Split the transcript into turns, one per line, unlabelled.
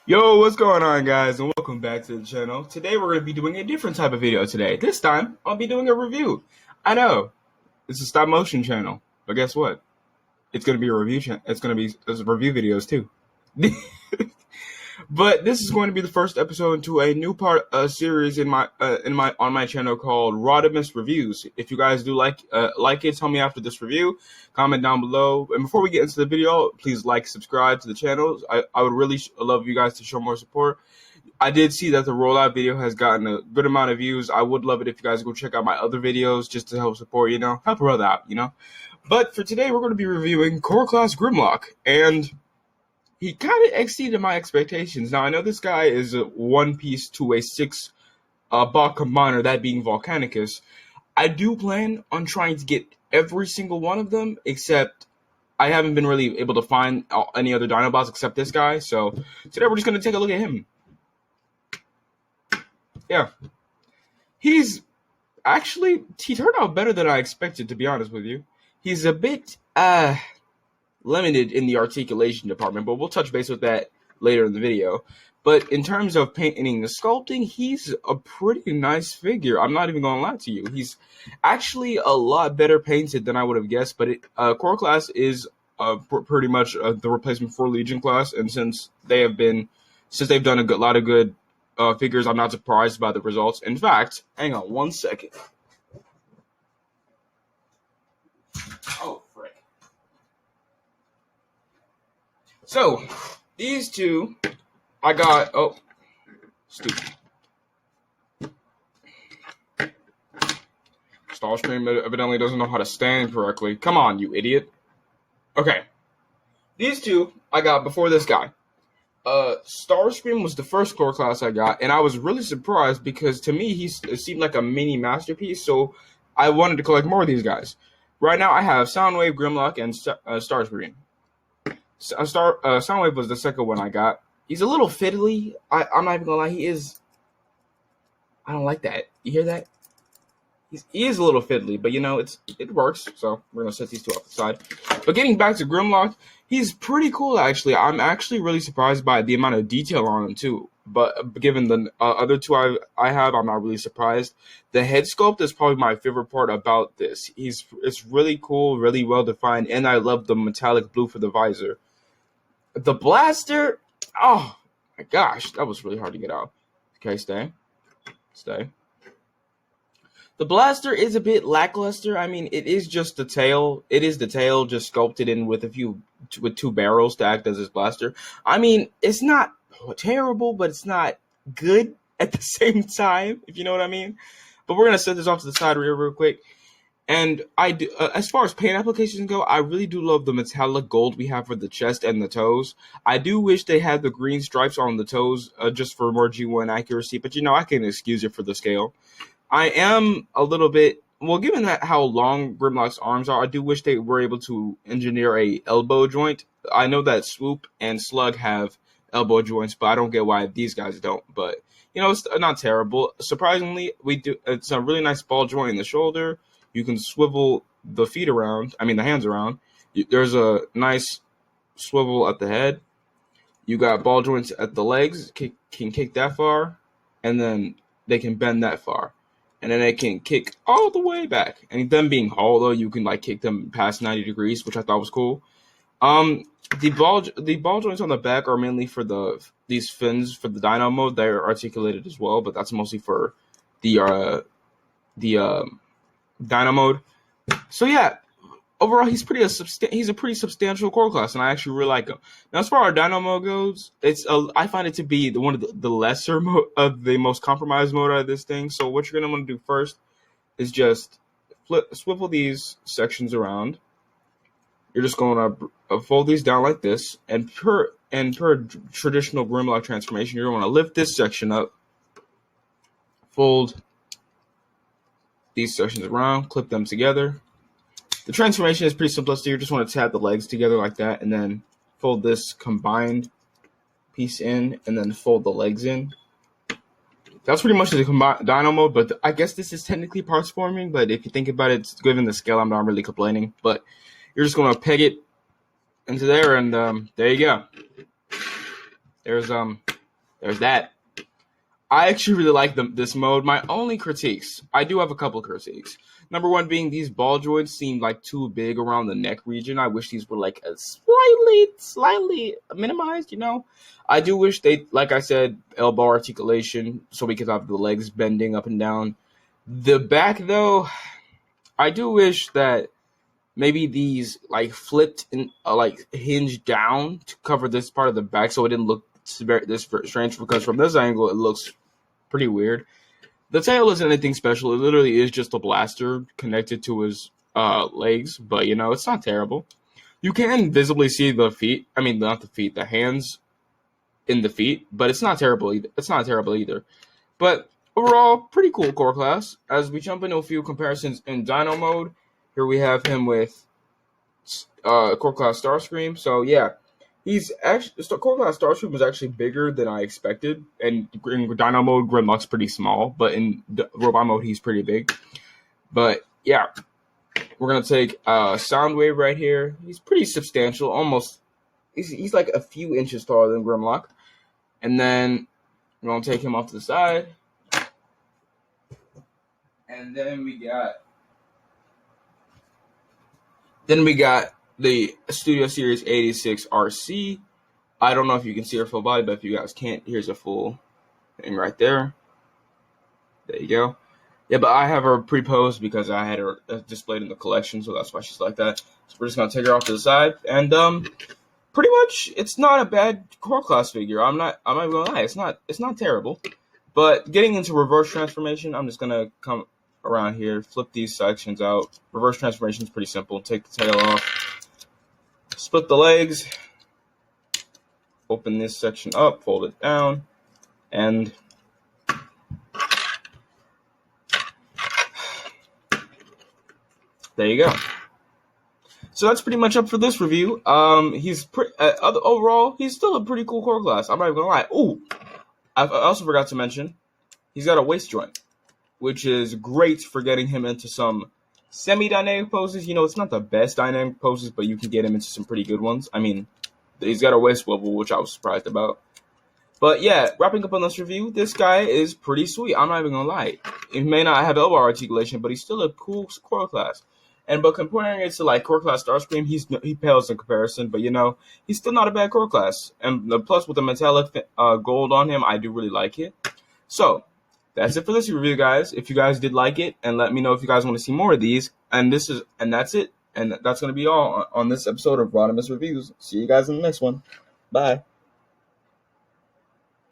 Yo, what's going on, guys, and welcome back to the channel. Today we're going to be doing a different type of video today. This time, I'll be doing a review. I know, it's a stop motion channel, but guess what? It's going to be a review channel. It's going to be review videos too. But this is going to be the first episode into a new part series on my channel called Rodimus Reviews. If you guys do like it, tell me after this review. Comment down below. And before we get into the video, please subscribe to the channel. I would really love you guys to show more support. I did see that the rollout video has gotten a good amount of views. I would love it if you guys go check out my other videos just to help support, help a brother out. But for today, we're going to be reviewing Core Class Grimlock, and he kind of exceeded my expectations. Now, I know this guy is a 1-piece to a 6 bot combiner, that being Volcanicus. I do plan on trying to get every single one of them, except I haven't been really able to find any other Dinobots except this guy. So today we're just going to take a look at him. Yeah. He turned out better than I expected, to be honest with you. He's a bit, limited in the articulation department, but we'll touch base with that later in the video. But in terms of painting and sculpting, he's a pretty nice figure. I'm not even going to lie to you. He's actually a lot better painted than I would have guessed, but Core Class is pretty much the replacement for Legion Class, and since they've done a lot of good figures, I'm not surprised by the results. In fact, hang on one second. Oh, frick. So, these two, I got, oh, stupid. Starscream evidently doesn't know how to stand correctly. Come on, you idiot. Okay. These two, I got before this guy. Starscream was the first Core Class I got, and I was really surprised because to me, it seemed like a mini masterpiece, so I wanted to collect more of these guys. Right now, I have Soundwave, Grimlock, and Starscream. Soundwave was the second one I got. He's a little fiddly. I'm not even gonna lie. I don't like that. You hear that? He is a little fiddly, but it works. So we're gonna set these two off the side. But getting back to Grimlock, he's pretty cool actually. I'm actually really surprised by the amount of detail on him too. But given the other two I have, I'm not really surprised. The head sculpt is probably my favorite part about this. It's really cool, really well defined, and I love the metallic blue for the visor. The blaster, oh my gosh, that was really hard to get out. Okay, stay. The blaster is a bit lackluster. I mean, it is just the tail. It is the tail just sculpted in with two barrels to act as his blaster. I mean, it's not terrible, but it's not good at the same time, if you know what I mean. But we're gonna set this off to the side real quick. And I do, as far as paint applications go, I really do love the metallic gold we have for the chest and the toes. I do wish they had the green stripes on the toes just for more G1 accuracy, but I can excuse it for the scale. I am a little bit, well, given how long Grimlock's arms are, I do wish they were able to engineer a elbow joint. I know that Swoop and Slug have elbow joints, but I don't get why these guys don't. But, it's not terrible. Surprisingly, it's a really nice ball joint in the shoulder. You can swivel the the hands around. There's a nice swivel at the head. You got ball joints at the legs, can kick that far, and then they can bend that far. And then they can kick all the way back. And them being hollow, you can kick them past 90 degrees, which I thought was cool. The ball joints on the back are mainly for these fins for the Dino mode. They're articulated as well, but that's mostly for the Dino mode. So yeah, overall he's a pretty substantial Core Class, and I actually really like him. Now, as far as Dino mode goes, I find it to be one of the lesser of the most compromised mode out of this thing. So what you're gonna want to do first is just swivel these sections around. You're just going to fold these down like this, and per traditional Grimlock transformation, you're going to lift this section up, fold these sections around, clip them together. The transformation is pretty simplistic. You just want to tap the legs together like that, and then fold this combined piece in, and then fold the legs in. That's pretty much the Dino mode, but I guess this is technically parts forming, but if you think about it, given the scale, I'm not really complaining. But you're just going to peg it into there, and there you go. There's there's that. I actually really like this mode. My only critiques, I do have a couple of critiques. Number one being these ball joints seem like too big around the neck region. I wish these were like a slightly minimized, you know? I do wish they, like I said, elbow articulation so we could have the legs bending up and down. The back, though, I do wish that maybe these like flipped and like hinged down to cover this part of the back so it didn't look this strange, because from this angle it looks pretty weird. The tail isn't anything special. It literally is just a blaster connected to his legs, but you know, it's not terrible. You can visibly see the feet. I mean, not the feet, the hands in the feet, but it's not terrible either. It's not terrible either. But overall, pretty cool core class. As we jump into a few comparisons in Dino mode, here we have him with core class Starscream. So yeah, he's actually core class Starscream is actually bigger than I expected. And in Dino mode, Grimlock's pretty small, but in Robot mode, he's pretty big. But yeah, we're gonna take Soundwave right here. He's pretty substantial, almost. He's like a few inches taller than Grimlock. And then we're gonna take him off to the side. And then we got the Studio Series 86 RC. I don't know if you can see her full body, but if you guys can't, here's a full thing right there. There you go. Yeah, but I have her pre-posed because I had her displayed in the collection, so that's why she's like that. So we're just gonna take her off to the side, and pretty much it's not a bad core class figure. I'm not gonna lie, it's not terrible. But getting into reverse transformation, I'm just gonna come around here, flip these sections out. Reverse transformation is pretty simple. Take the tail off, split the legs, open this section up, fold it down, and there you go. So that's pretty much up for this review. He's overall, he's still a pretty cool core class. I'm not even gonna lie. Ooh, I also forgot to mention, he's got a waist joint, which is great for getting him into some semi-dynamic poses. You know, it's not the best dynamic poses, but you can get him into some pretty good ones. I mean, he's got a waist swivel, which I was surprised about. But yeah, wrapping up on this review, this guy is pretty sweet. I'm not even gonna lie. He may not have elbow articulation, but he's still a cool core class. But comparing it to like core class Starscream, he pales in comparison. But you know, he's still not a bad core class. And plus with the metallic gold on him, I do really like it. So that's it for this review, guys. If you guys did like it, and let me know if you guys want to see more of these. And that's it. And that's gonna be all on this episode of Rodimus Reviews. See you guys in the next one. Bye.